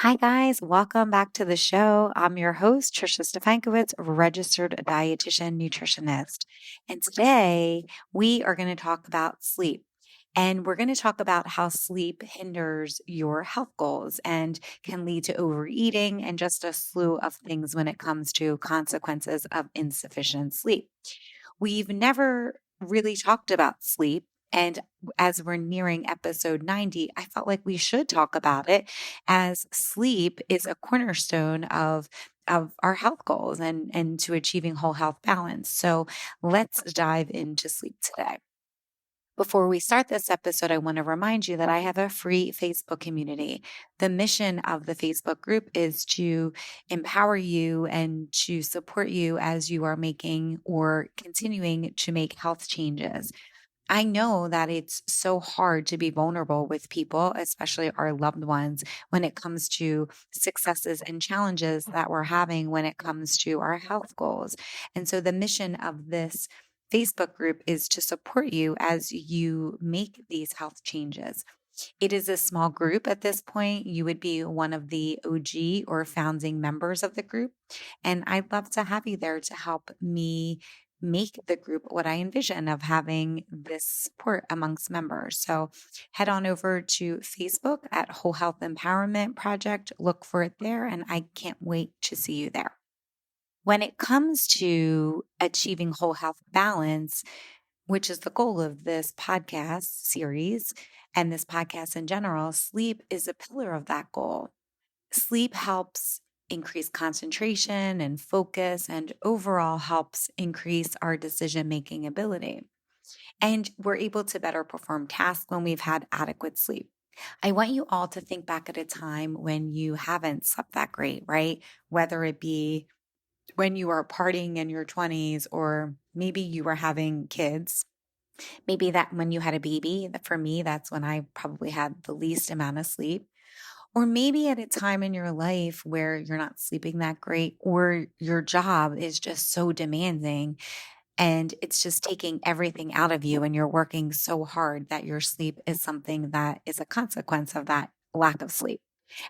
Hi, guys. Welcome back to the show. I'm your host, Trisha Stefankowitz, registered dietitian nutritionist. And today we are going to talk about sleep. And we're going to talk about how sleep hinders your health goals and can lead to overeating and just a slew of things when it comes to consequences of insufficient sleep. We've never really talked about sleep. And as we're nearing episode 90, I felt like we should talk about it as sleep is a cornerstone of our health goals and to achieving whole health balance. So let's dive into sleep today. Before we start this episode, I want to remind you that I have a free Facebook community. The mission of the Facebook group is to empower you and to support you as you are making or continuing to make health changes. I know that it's so hard to be vulnerable with people, especially our loved ones, when it comes to successes and challenges that we're having when it comes to our health goals. And so the mission of this Facebook group is to support you as you make these health changes. It is a small group at this point. You would be one of the OG or founding members of the group. And I'd love to have you there to help me make the group what I envision of having this support amongst members. So head on over to Facebook at Whole Health Empowerment Project. Look for it there, and I can't wait to see you there. When it comes to achieving whole health balance, which is the goal of this podcast series and this podcast in general, sleep is a pillar of that goal. Sleep helps increase concentration and focus and overall helps increase our decision making ability. And we're able to better perform tasks when we've had adequate sleep. I want you all to think back at a time when you haven't slept that great, right? Whether it be when you were partying in your 20s, or maybe you were having kids. Maybe that when you had a baby, for me, that's when I probably had the least amount of sleep. Or maybe at a time in your life where you're not sleeping that great, or your job is just so demanding and it's just taking everything out of you, and you're working so hard that your sleep is something that is a consequence of that lack of sleep.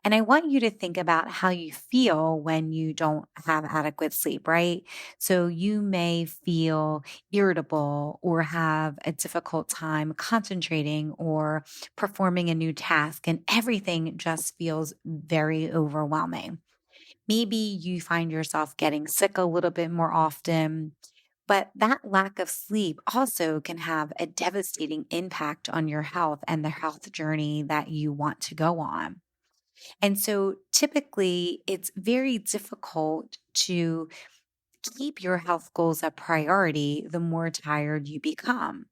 And I want you to think about how you feel when you don't have adequate sleep, right? So you may feel irritable or have a difficult time concentrating or performing a new task, and everything just feels very overwhelming. Maybe you find yourself getting sick a little bit more often. But that lack of sleep also can have a devastating impact on your health and the health journey that you want to go on. And so typically, it's very difficult to keep your health goals a priority the more tired you become.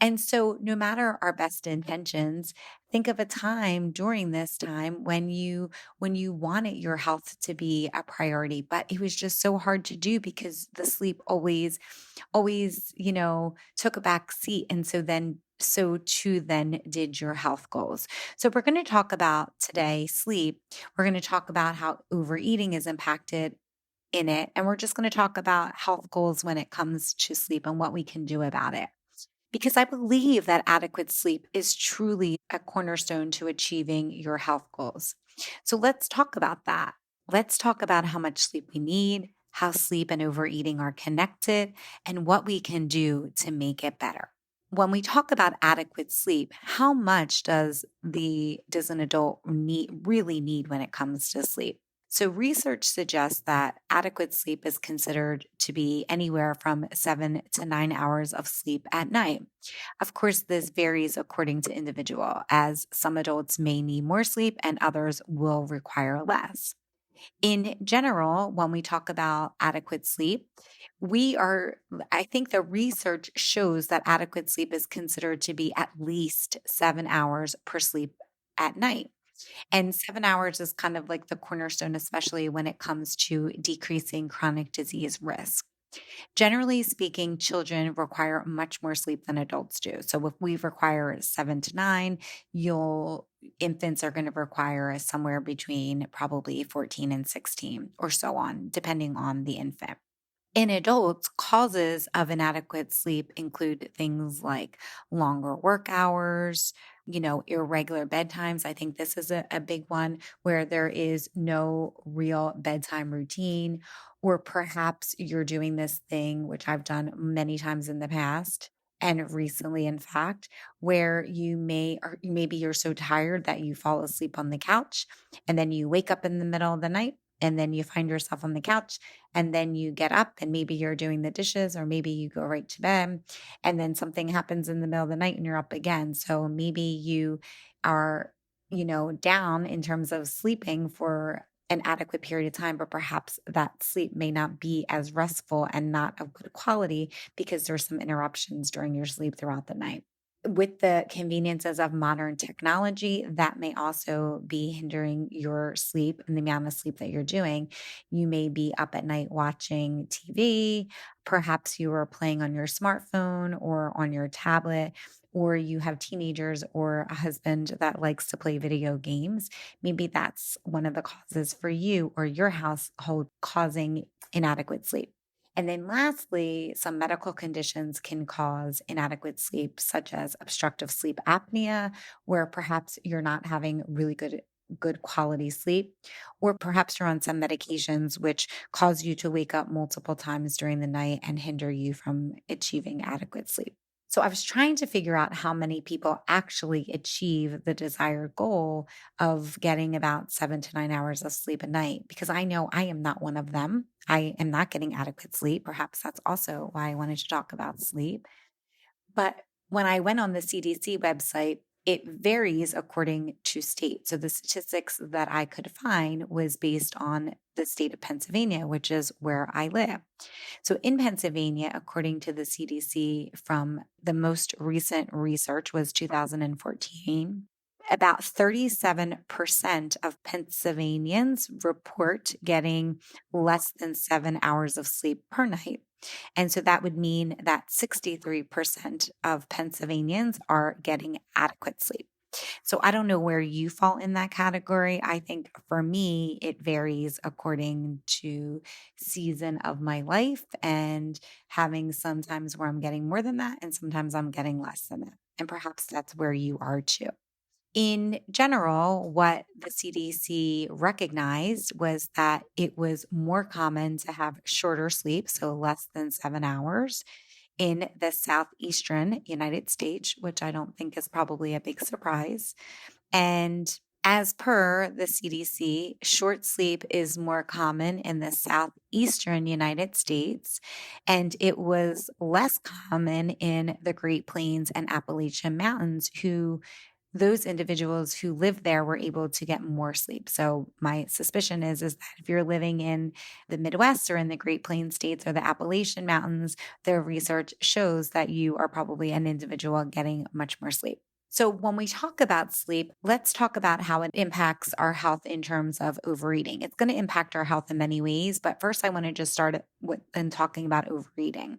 And so, no matter our best intentions, think of a time during this time when you wanted your health to be a priority, but it was just so hard to do because the sleep always took a back seat. And so too then did your health goals. So we're going to talk about today sleep. We're going to talk about how overeating is impacted in it. And we're just going to talk about health goals when it comes to sleep and what we can do about it. Because I believe that adequate sleep is truly a cornerstone to achieving your health goals. So let's talk about that. Let's talk about how much sleep we need, how sleep and overeating are connected, and what we can do to make it better. When we talk about adequate sleep, how much does an adult really need when it comes to sleep? So, research suggests that adequate sleep is considered to be anywhere from 7 to 9 hours of sleep at night. Of course, this varies according to individual, as some adults may need more sleep and others will require less. In general, when we talk about adequate sleep, I think the research shows that adequate sleep is considered to be at least 7 hours per sleep at night. And 7 hours is kind of like the cornerstone, especially when it comes to decreasing chronic disease risk. Generally speaking, children require much more sleep than adults do. So if we require 7 to 9, you'll infants are going to require somewhere between probably 14 and 16 or so on, depending on the infant. In adults, causes of inadequate sleep include things like longer work hours, irregular bedtimes. I think this is a big one where there is no real bedtime routine, or perhaps you're doing this thing, which I've done many times in the past and recently, in fact, where or maybe you're so tired that you fall asleep on the couch and then you wake up in the middle of the night and then you find yourself on the couch and then you get up and maybe you're doing the dishes or maybe you go right to bed and then something happens in the middle of the night and you're up again. So maybe you are, down in terms of sleeping for an adequate period of time, but perhaps that sleep may not be as restful and not of good quality because there's some interruptions during your sleep throughout the night. With the conveniences of modern technology, that may also be hindering your sleep and the amount of sleep that you're doing. You may be up at night watching TV. Perhaps you are playing on your smartphone or on your tablet, or you have teenagers or a husband that likes to play video games. Maybe that's one of the causes for you or your household causing inadequate sleep. And then lastly, some medical conditions can cause inadequate sleep, such as obstructive sleep apnea, where perhaps you're not having really good quality sleep, or perhaps you're on some medications which cause you to wake up multiple times during the night and hinder you from achieving adequate sleep. So I was trying to figure out how many people actually achieve the desired goal of getting about 7 to 9 hours of sleep a night, because I know I am not one of them. I am not getting adequate sleep. Perhaps that's also why I wanted to talk about sleep. But when I went on the CDC website, it varies according to state. So the statistics that I could find was based on the state of Pennsylvania, which is where I live. So in Pennsylvania, according to the CDC, from the most recent research was 2014, about 37% of Pennsylvanians report getting less than 7 hours of sleep per night. And so that would mean that 63% of Pennsylvanians are getting adequate sleep. So I don't know where you fall in that category. I think for me, it varies according to season of my life and having sometimes where I'm getting more than that and sometimes I'm getting less than that. And perhaps that's where you are too. In general, what the CDC recognized was that it was more common to have shorter sleep, so less than 7 hours, in the southeastern United States, which I don't think is probably a big surprise. And as per the CDC, short sleep is more common in the southeastern United States, and it was less common in the Great Plains and Appalachian Mountains, those individuals who live there were able to get more sleep. So my suspicion is that if you're living in the Midwest or in the Great Plains states or the Appalachian Mountains, their research shows that you are probably an individual getting much more sleep. So when we talk about sleep, let's talk about how it impacts our health in terms of overeating. It's going to impact our health in many ways, but first I want to just start with talking about overeating,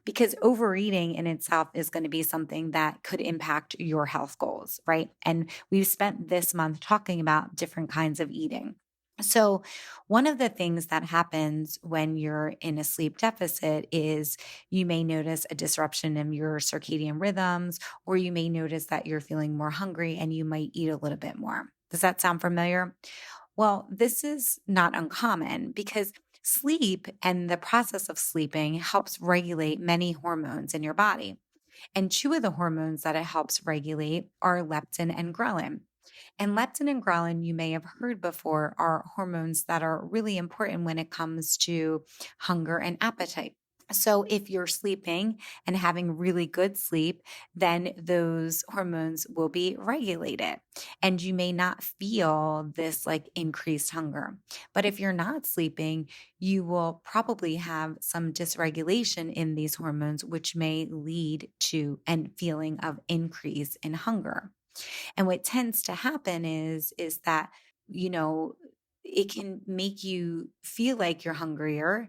because overeating in itself is going to be something that could impact your health goals, right? And we've spent this month talking about different kinds of eating. So, one of the things that happens when you're in a sleep deficit is you may notice a disruption in your circadian rhythms, or you may notice that you're feeling more hungry and you might eat a little bit more. Does that sound familiar? Well, this is not uncommon because sleep and the process of sleeping helps regulate many hormones in your body. And two of the hormones that it helps regulate are leptin and ghrelin. And leptin and ghrelin, you may have heard before, are hormones that are really important when it comes to hunger and appetite. So if you're sleeping and having really good sleep, then those hormones will be regulated and you may not feel this like increased hunger. But if you're not sleeping, you will probably have some dysregulation in these hormones, which may lead to a feeling of increase in hunger. And what tends to happen is that, you know, it can make you feel like you're hungrier.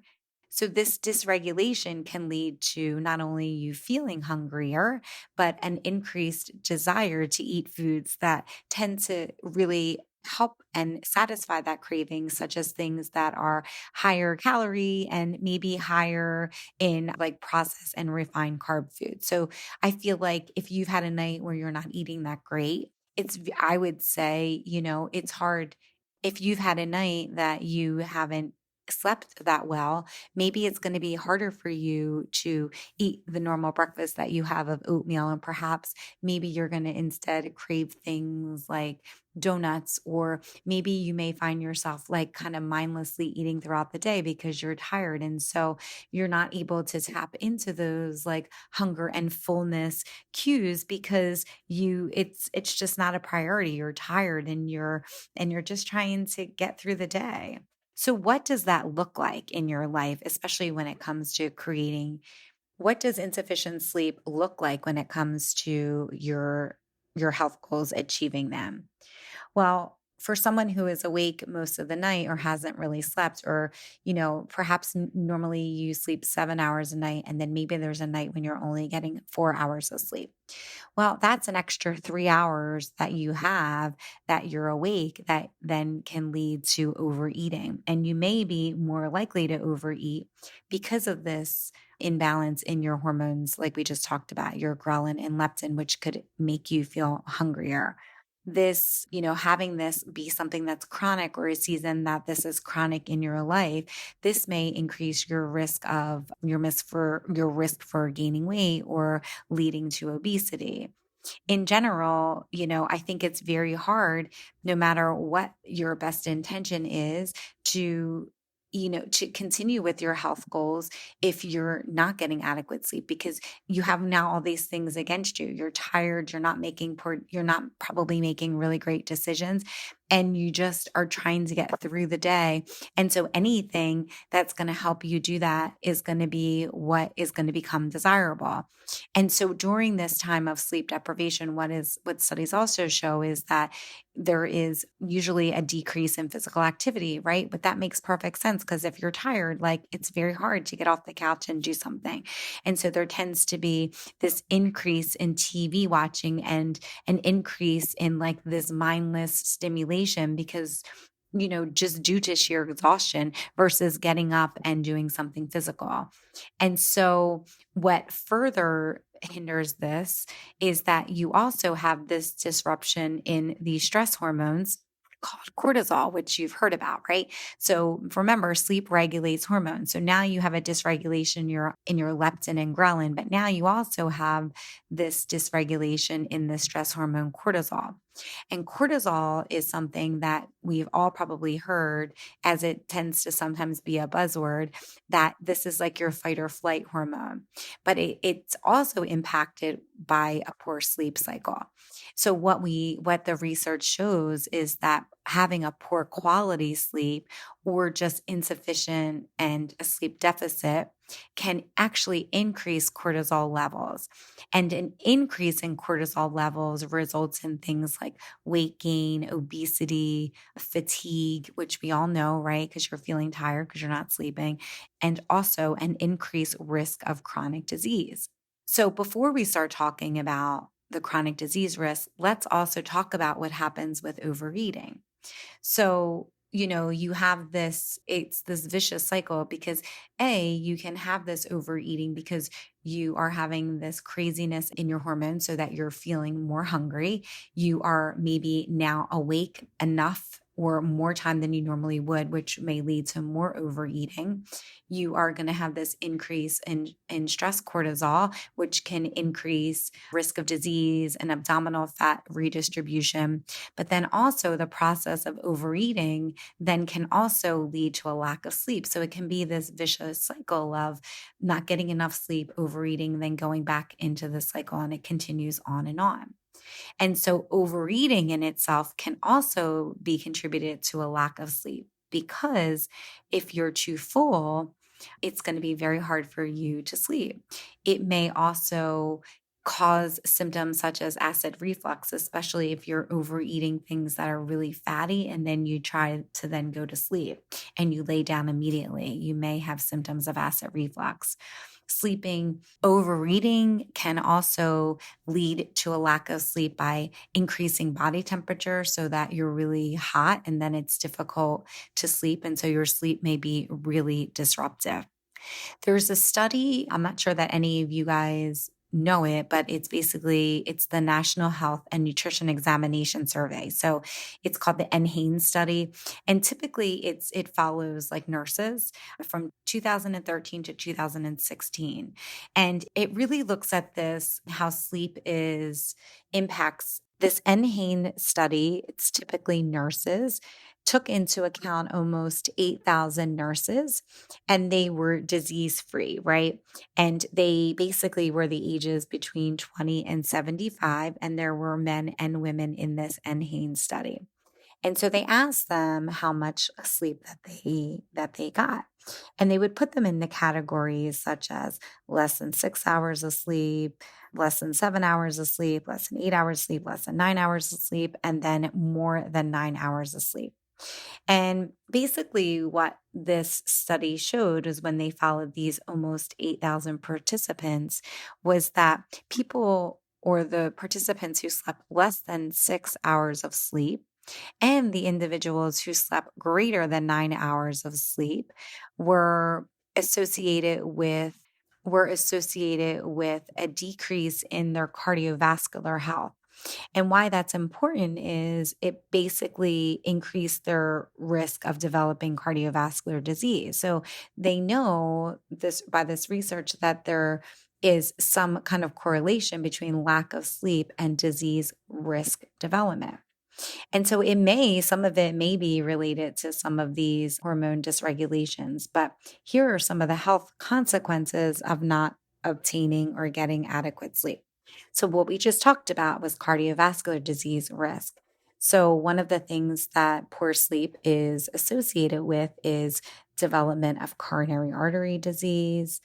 So this dysregulation can lead to not only you feeling hungrier, but an increased desire to eat foods that tend to really help and satisfy that craving, such as things that are higher calorie and maybe higher in like processed and refined carb food. So I feel like if you've had a night where you're not eating that great, I would say, it's hard if you've had a night that you haven't slept that well, maybe it's going to be harder for you to eat the normal breakfast that you have of oatmeal. And perhaps maybe you're going to instead crave things like donuts, or maybe you may find yourself like kind of mindlessly eating throughout the day because you're tired. And so you're not able to tap into those like hunger and fullness cues because it's just not a priority. You're tired and you're just trying to get through the day. So what does that look like in your life, especially when it comes to creating? What does insufficient sleep look like when it comes to your health goals, achieving them? Well, for someone who is awake most of the night or hasn't really slept, or, perhaps normally you sleep 7 hours a night, and then maybe there's a night when you're only getting 4 hours of sleep. Well, that's an extra 3 hours that you have that you're awake that then can lead to overeating. And you may be more likely to overeat because of this imbalance in your hormones, like we just talked about, your ghrelin and leptin, which could make you feel hungrier. This, having this be something that's chronic, or a season that this is chronic in your life, this may increase your risk for gaining weight or leading to obesity. In general, I think it's very hard, no matter what your best intention is, to to continue with your health goals if you're not getting adequate sleep, because you have now all these things against you. You're tired, you're not probably making really great decisions, and you just are trying to get through the day. And so anything that's going to help you do that is going to be what is going to become desirable. And so during this time of sleep deprivation, what studies also show is that there is usually a decrease in physical activity, right? But that makes perfect sense, because if you're tired, like, it's very hard to get off the couch and do something. And so there tends to be this increase in TV watching and an increase in like this mindless stimulation, because just due to sheer exhaustion versus getting up and doing something physical. And so, what further hinders this is that you also have this disruption in the stress hormones called cortisol, which you've heard about, right? So remember, sleep regulates hormones. So now you have a dysregulation in your leptin and ghrelin, but now you also have this dysregulation in the stress hormone cortisol. And cortisol is something that we've all probably heard, as it tends to sometimes be a buzzword, that this is like your fight or flight hormone, but it's also impacted by a poor sleep cycle. So what the research shows is that having a poor quality sleep, or just insufficient and a sleep deficit, can actually increase cortisol levels. And an increase in cortisol levels results in things like weight gain, obesity, fatigue, which we all know, right? Because you're feeling tired because you're not sleeping, and also an increased risk of chronic disease. So before we start talking about the chronic disease risk, let's also talk about what happens with overeating. So, you have it's this vicious cycle, because you can have this overeating because you are having this craziness in your hormones so that you're feeling more hungry. You are maybe now awake enough or more time than you normally would, which may lead to more overeating. You are going to have this increase in stress cortisol, which can increase risk of disease and abdominal fat redistribution. But then also the process of overeating then can also lead to a lack of sleep. So it can be this vicious cycle of not getting enough sleep, overeating, then going back into the cycle, and it continues on and on. And so overeating in itself can also be contributed to a lack of sleep, because if you're too full, it's going to be very hard for you to sleep. It may also cause symptoms such as acid reflux, especially if you're overeating things that are really fatty and then you try to then go to sleep and you lay down immediately. You may have symptoms of acid reflux. Sleeping, overeating can also lead to a lack of sleep by increasing body temperature so that you're really hot and then it's difficult to sleep. And so your sleep may be really disruptive. There's a study, I'm not sure that any of you guys know it, but it's the National Health and Nutrition Examination Survey. So it's called the NHANES study. And typically it follows like nurses from 2013 to 2016. And it really looks at this, how sleep is impacts this NHANES study. It's typically nurses took into account almost 8,000 nurses, and they were disease free, right? And they basically were the ages between 20 and 75, and there were men and women in this NHANES study. And so they asked them how much sleep that they got. And they would put them in the categories such as less than 6 hours of sleep, less than 7 hours of sleep, less than 8 hours of sleep, less than 9 hours of sleep, and then more than 9 hours of sleep. And basically, what this study showed is when they followed these almost 8,000 participants, was that people or the participants who slept less than 6 hours of sleep and the individuals who slept greater than 9 hours of sleep were associated with a decrease in their cardiovascular health. And why that's important is it basically increased their risk of developing cardiovascular disease. So they know this by this research that there is some kind of correlation between lack of sleep and disease risk development. And so some of it may be related to some of these hormone dysregulations, but here are some of the health consequences of not obtaining or getting adequate sleep. So, what we just talked about was cardiovascular disease risk. So, one of the things that poor sleep is associated with is development of coronary artery disease,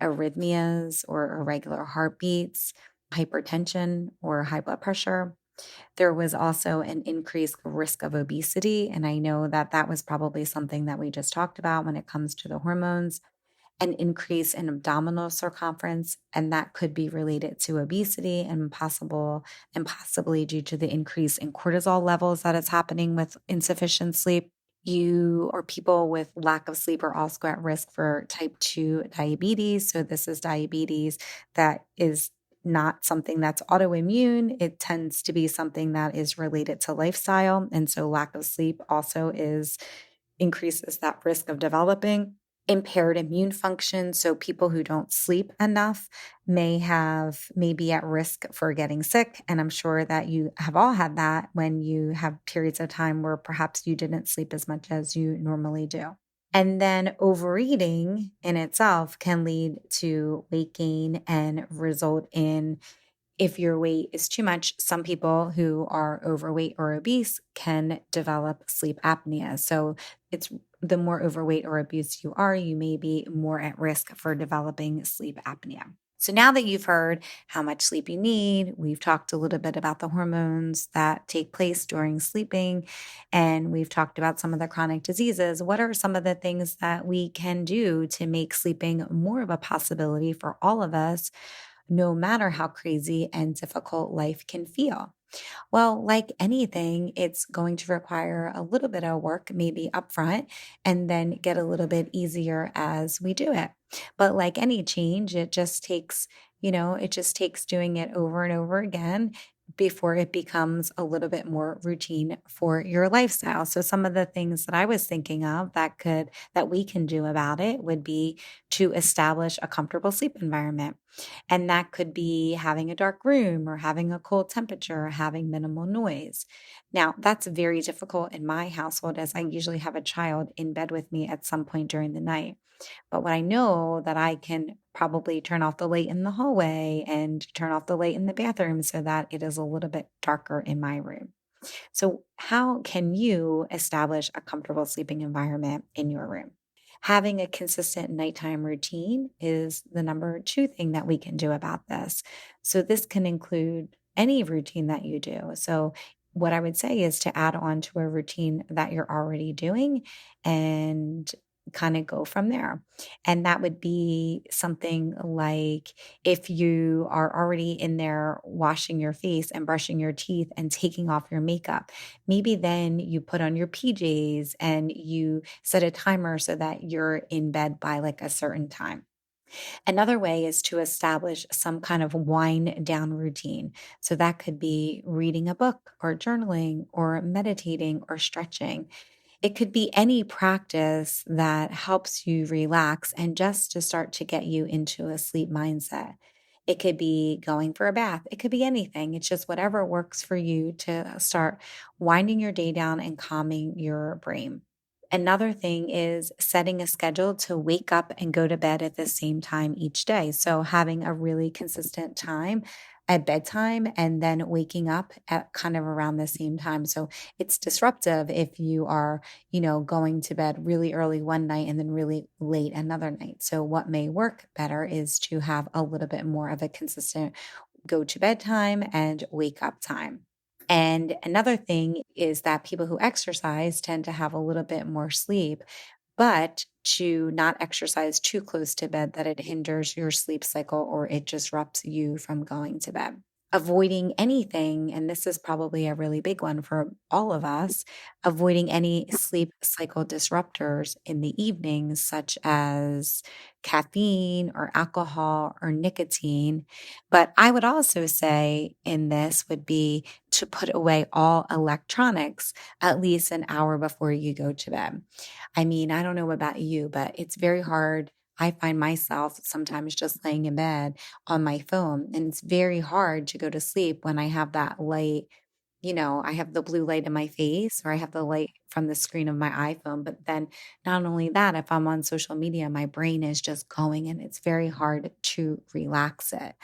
arrhythmias or irregular heartbeats, hypertension or high blood pressure. There was also an increased risk of obesity. And I know that that was probably something that we just talked about when it comes to the hormones, an increase in abdominal circumference. And that could be related to obesity and possibly due to the increase in cortisol levels that is happening with insufficient sleep. You or people with lack of sleep are also at risk for type 2 diabetes. So, this is diabetes that is not something that's autoimmune. It tends to be something that is related to lifestyle. And so, lack of sleep also increases that risk of developing impaired immune function. So people who don't sleep enough may be at risk for getting sick. And I'm sure that you have all had that when you have periods of time where perhaps you didn't sleep as much as you normally do. And then overeating in itself can lead to weight gain and result in, if your weight is too much, some people who are overweight or obese can develop sleep apnea. So it's the more overweight or obese you are, you may be more at risk for developing sleep apnea. So now that you've heard how much sleep you need, we've talked a little bit about the hormones that take place during sleeping, and we've talked about some of the chronic diseases. What are some of the things that we can do to make sleeping more of a possibility for all of us, no matter how crazy and difficult life can feel? Well, like anything, it's going to require a little bit of work, maybe upfront, and then get a little bit easier as we do it. But like any change, it just takes doing it over and over again before it becomes a little bit more routine for your lifestyle. So some of the things that I was thinking of that we can do about it would be to establish a comfortable sleep environment. And that could be having a dark room or having a cold temperature, or having minimal noise. Now, that's very difficult in my household as I usually have a child in bed with me at some point during the night. But when I know that I can probably turn off the light in the hallway and turn off the light in the bathroom so that it is a little bit darker in my room. So, how can you establish a comfortable sleeping environment in your room? Having a consistent nighttime routine is the number two thing that we can do about this. So, this can include any routine that you do. So, what I would say is to add on to a routine that you're already doing and kind of go from there. And that would be something like if you are already in there washing your face and brushing your teeth and taking off your makeup, maybe then you put on your PJs and you set a timer so that you're in bed by like a certain time. Another way is to establish some kind of wind down routine. So that could be reading a book or journaling or meditating or stretching. It could be any practice that helps you relax and just to start to get you into a sleep mindset. It could be going for a bath. It could be anything. It's just whatever works for you to start winding your day down and calming your brain. Another thing is setting a schedule to wake up and go to bed at the same time each day. So having a really consistent time at bedtime and then waking up at kind of around the same time. So it's disruptive if you are, going to bed really early one night and then really late another night. So what may work better is to have a little bit more of a consistent go to bed time and wake up time. And another thing is that people who exercise tend to have a little bit more sleep, but to not exercise too close to bed that it hinders your sleep cycle or it disrupts you from going to bed. Avoiding anything, and this is probably a really big one for all of us, avoiding any sleep cycle disruptors in the evenings, such as caffeine or alcohol or nicotine. But I would also say in this would be to put away all electronics at least an hour before you go to bed. I mean, I don't know about you, but it's very hard. I find myself sometimes just laying in bed on my phone, and it's very hard to go to sleep when I have that light. I have the blue light in my face or I have the light from the screen of my iPhone. But then, not only that, if I'm on social media, my brain is just going and it's very hard to relax it.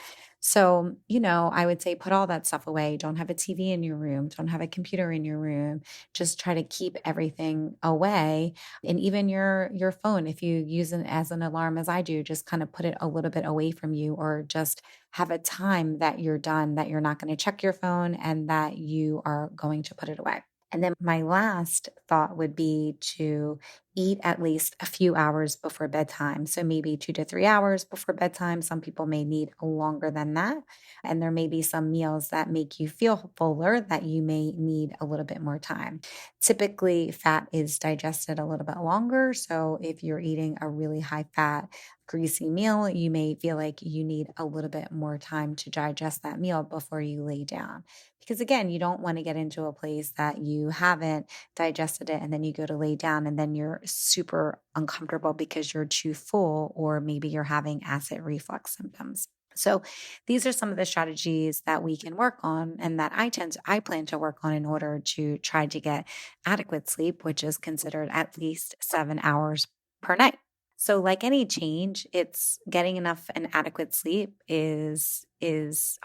So, I would say put all that stuff away. Don't have a TV in your room. Don't have a computer in your room. Just try to keep everything away. And even your phone, if you use it as an alarm as I do, just kind of put it a little bit away from you or just have a time that you're done, that you're not going to check your phone and that you are going to put it away. And then my last thought would be to eat at least a few hours before bedtime. So maybe 2 to 3 hours before bedtime. Some people may need longer than that. And there may be some meals that make you feel fuller that you may need a little bit more time. Typically, fat is digested a little bit longer. So if you're eating a really high fat, greasy meal, you may feel like you need a little bit more time to digest that meal before you lay down. Because again, you don't want to get into a place that you haven't digested it and then you go to lay down and then you're super uncomfortable because you're too full, or maybe you're having acid reflux symptoms. So these are some of the strategies that we can work on and that I plan to work on in order to try to get adequate sleep, which is considered at least 7 hours per night. So like any change, it's getting enough and adequate sleep is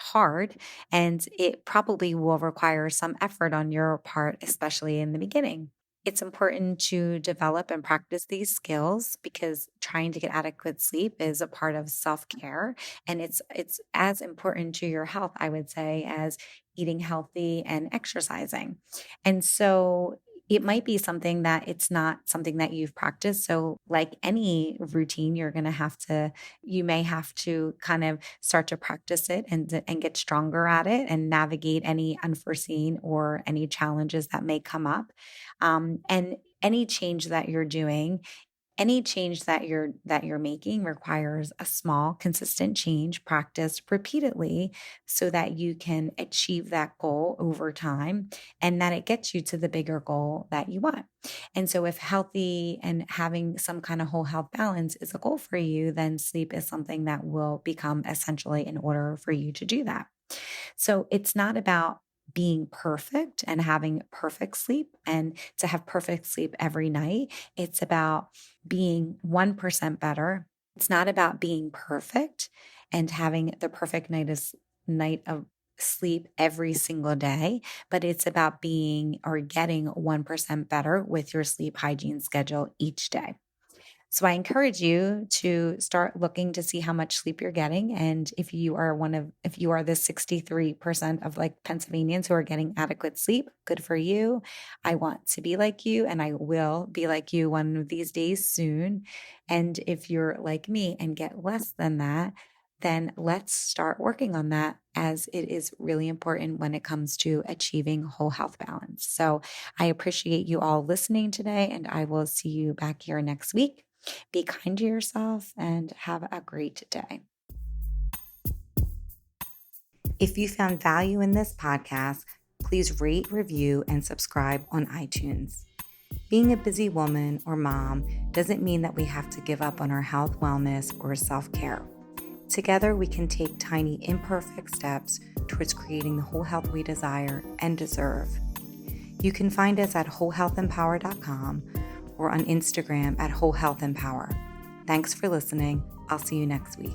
hard, and it probably will require some effort on your part, especially in the beginning. It's important to develop and practice these skills because trying to get adequate sleep is a part of self-care, and it's as important to your health, I would say, as eating healthy and exercising. And so it might be something that it's not something that you've practiced. So, like any routine, you may have to kind of start to practice it and get stronger at it and navigate any unforeseen or any challenges that may come up. And any change that you're doing, any change that you're making requires a small, consistent change practiced repeatedly so that you can achieve that goal over time and that it gets you to the bigger goal that you want. And so if healthy and having some kind of whole health balance is a goal for you, then sleep is something that will become essentially in order for you to do that. So it's not about being perfect and having perfect sleep and to have perfect sleep every night. It's about being 1% better. It's not about being perfect and having the perfect night of sleep every single day, but it's about being or getting 1% better with your sleep hygiene schedule each day. So I encourage you to start looking to see how much sleep you're getting. And if you are the 63% of like Pennsylvanians who are getting adequate sleep, good for you. I want to be like you, and I will be like you one of these days soon. And if you're like me and get less than that, then let's start working on that, as it is really important when it comes to achieving whole health balance. So I appreciate you all listening today, and I will see you back here next week. Be kind to yourself and have a great day. If you found value in this podcast, please rate, review, and subscribe on iTunes. Being a busy woman or mom doesn't mean that we have to give up on our health, wellness, or self-care. Together, we can take tiny, imperfect steps towards creating the whole health we desire and deserve. You can find us at wholehealthempower.com or on Instagram at wholehealthempower. Thanks for listening. I'll see you next week.